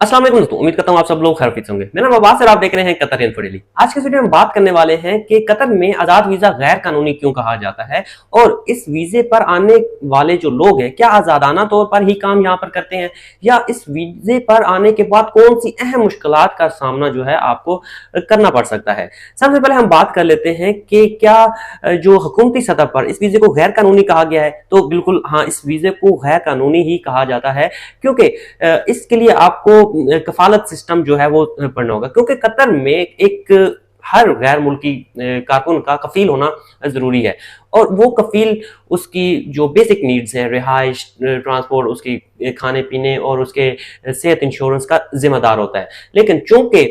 अस्सलाम वालेकुम दोस्तों, उम्मीद करता हूँ आप सब लोग खैरियत होंगे। मेरा नाम अब्बास और आप देख रहे हैं कतर इन्फो डेली। आज के वीडियो में बात करने वाले हैं कि कतर में आजाद वीजा गैर कानूनी क्यों कहा जाता है और इस वीजे पर आने वाले जो लोग हैं क्या आजादाना तौर पर ही काम यहाँ पर करते हैं या इस वीजे पर आने के बाद कौन सी अहम मुश्किलात का सामना जो है आपको करना पड़ सकता है। सबसे पहले हम बात कर लेते हैं कि क्या जो हुकूमती सतह पर इस वीजे को गैर कानूनी कहा गया है, तो बिल्कुल हाँ, इस वीजे को गैर कानूनी ही कहा जाता है क्योंकि इसके लिए आपको कफालत सिस्टम जो है वो पढ़ना होगा, क्योंकि कतर में एक हर गैर मुल्की कारकुन का कफील होना जरूरी है और वो कफील उसकी जो बेसिक नीड्स हैं, रिहाइश, ट्रांसपोर्ट, उसकी खाने पीने और उसके सेहत इंश्योरेंस का जिम्मेदार होता है। लेकिन चूंकि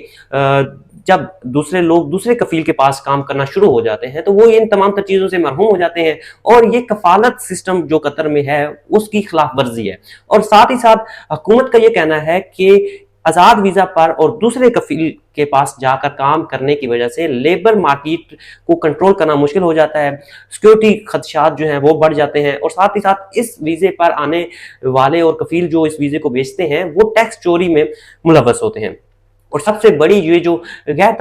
जब दूसरे लोग दूसरे कफील के पास काम करना शुरू हो जाते हैं तो वो इन तमाम तर चीजों से मरहूम हो जाते हैं और ये कफालत सिस्टम जो कतर में है उसकी खिलाफ वर्जी है। और साथ ही साथ हुकूमत का ये कहना है कि आजाद वीजा पर और दूसरे कफील के पास जाकर काम करने की वजह से लेबर मार्केट को कंट्रोल करना मुश्किल हो जाता है, सिक्योरिटी खदशात जो हैं वो बढ़ जाते हैं और साथ ही साथ इस वीजे पर आने वाले और कफील जो इस वीजे को बेचते हैं वो टैक्स चोरी में मुलव्वस होते हैं। और सबसे बड़ी ये जो गैर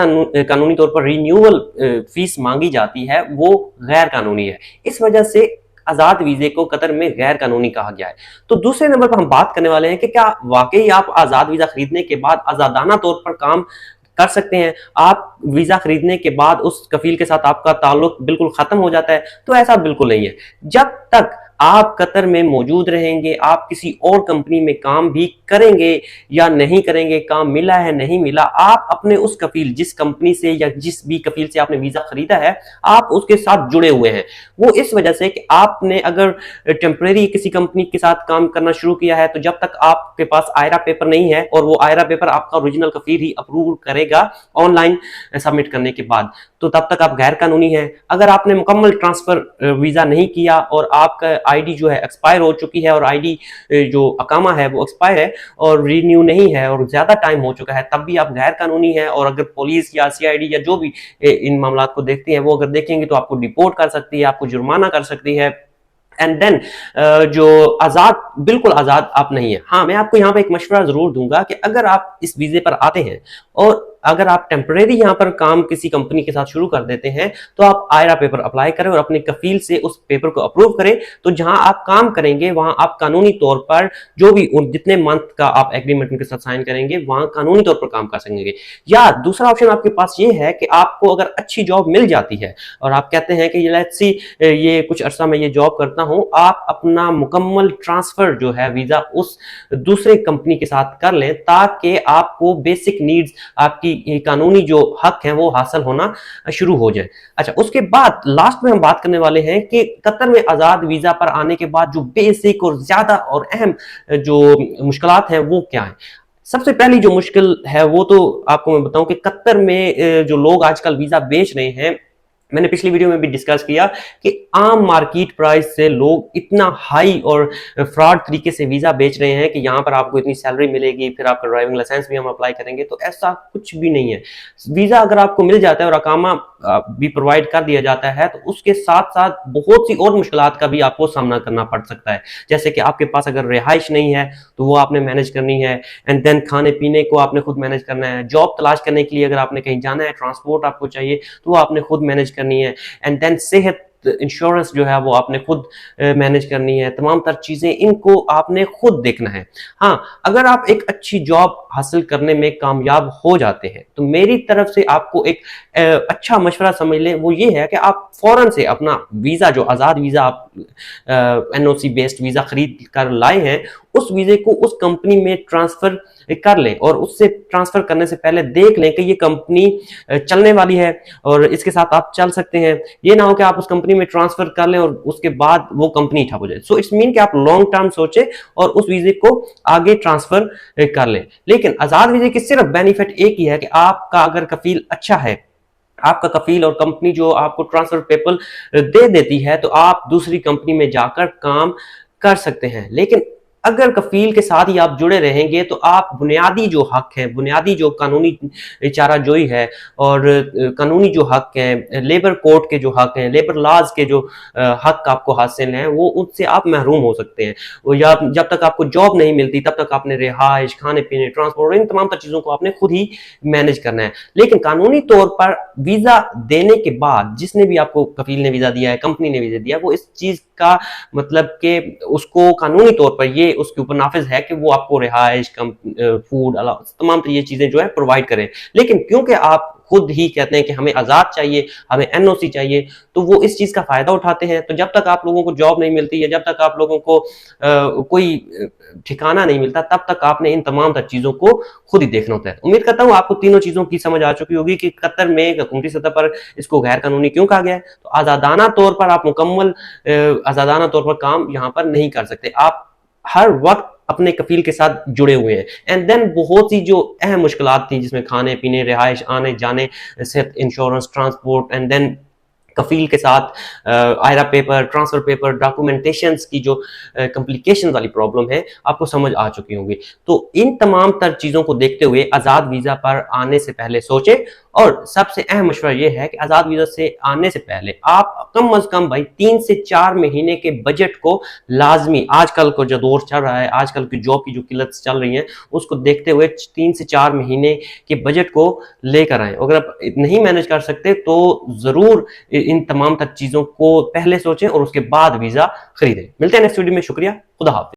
कानूनी तौर पर रिन्यूअल फीस मांगी जाती है वो गैर कानूनी है। इस वजह से आजाद वीजे को कतर में गैर कानूनी कहा गया है। तो दूसरे नंबर पर हम बात करने वाले हैं कि क्या वाकई आप आजाद वीजा खरीदने के बाद आजादाना तौर पर काम कर सकते हैं। आप वीजा खरीदने के बाद उस कफील के साथ आपका ताल्लुक बिल्कुल खत्म हो जाता है, तो ऐसा बिल्कुल नहीं है। जब तक आप कतर में मौजूद रहेंगे, आप किसी और कंपनी में काम भी करेंगे या नहीं करेंगे, काम मिला है नहीं मिला, आप अपने उस कफील, जिस कंपनी से या जिस भी कफील से आपने वीजा खरीदा है, आप उसके साथ जुड़े हुए हैं। वो इस वजह से कि आपने अगर टेम्परेरी किसी कंपनी के साथ काम करना शुरू किया है तो जब तक आपके पास आयरा पेपर नहीं है, और वो आयरा पेपर आपका ओरिजिनल कफील ही अप्रूव करेगा ऑनलाइन सबमिट करने के बाद, तो तब तक आप गैर कानूनी हैं। अगर आपने मुकम्मल ट्रांसफर वीजा नहीं किया और आपका आईडी जो है एक्सपायर हो चुकी है और आईडी जो अकामा है वो एक्सपायर है और रिन्यू नहीं है और ज्यादा टाइम हो चुका है, तब भी आप गैर कानूनी हैं। और अगर पुलिस या सीआईडी या जो भी इन मामला को देखती है वो अगर देखेंगे तो आपको डिपोर्ट कर सकती है, आपको जुर्माना कर सकती है। एंड देन जो आजाद, बिल्कुल आजाद आप नहीं है। हाँ, मैं आपको यहाँ पे एक मशवरा जरूर दूंगा कि अगर आप इस वीजे पर आते हैं और अगर आप टेम्परेरी यहाँ पर काम किसी कंपनी के साथ शुरू कर देते हैं तो आप आयरा पेपर अप्लाई करें और अपने कफील से उस पेपर को अप्रूव करें। तो जहां आप काम करेंगे वहां आप कानूनी तौर पर जो भी जितने मंथ का आप एग्रीमेंट उनके साथ साइन करेंगे वहां कानूनी तौर पर काम कर सकेंगे। या दूसरा ऑप्शन आपके पास ये है कि आपको अगर अच्छी जॉब मिल जाती है और आप कहते हैं कि लेट्स सी ये कुछ अर्सा में ये जॉब करता हूं, आप अपना मुकम्मल ट्रांसफर जो है वीजा उस दूसरे कंपनी के साथ कर लें ताकि आपको बेसिक नीड्स, आपकी कानूनी जो हक है वो हासिल होना शुरू हो जाए। अच्छा, उसके बाद लास्ट में हम बात करने वाले हैं कि कतर में आजाद वीजा पर आने के बाद जो बेसिक और ज्यादा और अहम जो मुश्किलात हैं वो क्या है। सबसे पहली जो मुश्किल है वो तो आपको मैं बताऊं कि कतर में जो लोग आजकल वीजा बेच रहे हैं, मैंने पिछली वीडियो में भी डिस्कस किया कि आम मार्केट प्राइस से लोग इतना हाई और फ्रॉड तरीके से वीजा बेच रहे हैं कि यहाँ पर आपको इतनी सैलरी मिलेगी, फिर आपका ड्राइविंग लाइसेंस भी हम अप्लाई करेंगे, तो ऐसा कुछ भी नहीं है। वीजा अगर आपको मिल जाता है और अकामा भी प्रोवाइड कर दिया जाता है तो उसके साथ साथ बहुत सी और मुश्किलात का भी आपको सामना करना पड़ सकता है। जैसे कि आपके पास अगर रिहाइश नहीं है तो वो आपने मैनेज करनी है, एंड देन खाने पीने को आपने खुद मैनेज करना है, जॉब तलाश करने के लिए अगर आपने कहीं जाना है, ट्रांसपोर्ट आपको चाहिए तो वो आपने खुद मैनेज करनी है, एंड देन सेहत इंश्योरेंस जो है वो आपने खुद मैनेज करनी है। तमाम तर चीजें इनको आपने खुद देखना है। हाँ, अगर आप एक अच्छी जॉब हासिल करने में कामयाब हो जाते हैं तो मेरी तरफ से आपको एक अच्छा मशवरा समझ लें, वो ये है कि आप फौरन से अपना वीजा, जो आजाद वीजा आप एनओसी बेस्ड वीजा खरीद कर लाए हैं, उस वीजे को उस कंपनी में ट्रांसफर कर लें और उससे ट्रांसफर करने से पहले देख लें कि ये कंपनी चलने वाली है और इसके साथ आप चल सकते हैं। ये ना हो कि आप उस कंपनी में ट्रांसफर कर लें और उसके बाद वो कंपनी ठप हो जाए। सो इट्स मीन कि आप लॉन्ग टर्म सोचें और उस वीजे को आगे ट्रांसफर कर लें। लेकिन आजाद वीजे की सिर्फ बेनिफिट एक ही है कि आपका अगर कफील अच्छा है, आपका कफील और कंपनी जो आपको ट्रांसफर पेपर दे देती है तो आप दूसरी कंपनी में जाकर काम कर सकते हैं। लेकिन अगर कफील के साथ ही आप जुड़े रहेंगे तो आप बुनियादी जो हक है, बुनियादी जो कानूनी चाराजोई है और कानूनी जो हक है, लेबर कोर्ट के जो हक हैं, लेबर लॉज के जो हक आपको हासिल हैं, वो उससे आप महरूम हो सकते हैं। या जब तक आपको जॉब नहीं मिलती तब तक आपने रिहाइश, खाने पीने, ट्रांसपोर्ट, इन तमाम चीजों को आपने खुद ही मैनेज करना है। लेकिन कानूनी तौर पर वीजा देने के बाद जिसने भी आपको, कफील ने वीजा दिया है, कंपनी ने वीजा दिया, वो इस चीज का मतलब कि उसको कानूनी तौर पर ये उसके ऊपर नाफिज है कि वो आपको रिहाइश, फूड, तमाम ये चीजें जो है प्रोवाइड करें। लेकिन क्योंकि आप खुद ही कहते हैं कि हमें आजाद चाहिए, हमें एनओसी चाहिए, तो वो इस चीज का फायदा उठाते हैं। तो जब तक आप लोगों को जॉब नहीं मिलती है, जब तक आप लोगों को कोई ठिकाना नहीं मिलता, तब तक आपने इन तमाम चीजों को खुद ही देखना होता है। उम्मीद करता हूं आपको तीनों चीजों की समझ आ चुकी होगी कि कतर में हुकूमती सतह पर इसको गैर कानूनी क्यों कहा गया है। तो आजादाना तौर पर आप मुकम्मल आजादाना तौर पर काम यहाँ पर नहीं कर सकते। आप हर वक्त अपने कफील के साथ जुड़े हुए हैं। एंड देन बहुत सी जो अहम मुश्किलात थी, जिसमें खाने पीने, रिहाइश, आने जाने, सेहत इंश्योरेंस, ट्रांसपोर्ट, एंड देन कफील के साथ आयरा पेपर, ट्रांसफर पेपर, डॉक्यूमेंटेशंस की जो कॉम्प्लिकेशन वाली प्रॉब्लम है, आपको समझ आ चुकी होंगी। तो इन तमाम तर चीजों को देखते हुए आजाद वीजा पर आने से पहले सोचें। और सबसे अहम मशवरा यह है कि आजाद वीजा से आने से पहले आप कम अज कम भाई 3 से 4 महीने के बजट को लाजमी, आजकल को जो दौर चल रहा है, आजकल की जॉब की जो किल्लत चल रही है, उसको देखते हुए 3 से 4 महीने के बजट को लेकर आए। अगर आप नहीं मैनेज कर सकते तो जरूर इन तमाम तक चीजों को पहले सोचें और उसके बाद वीजा खरीदें। मिलते हैं नेक्स्ट वीडियो में। शुक्रिया, खुदा हाफिज।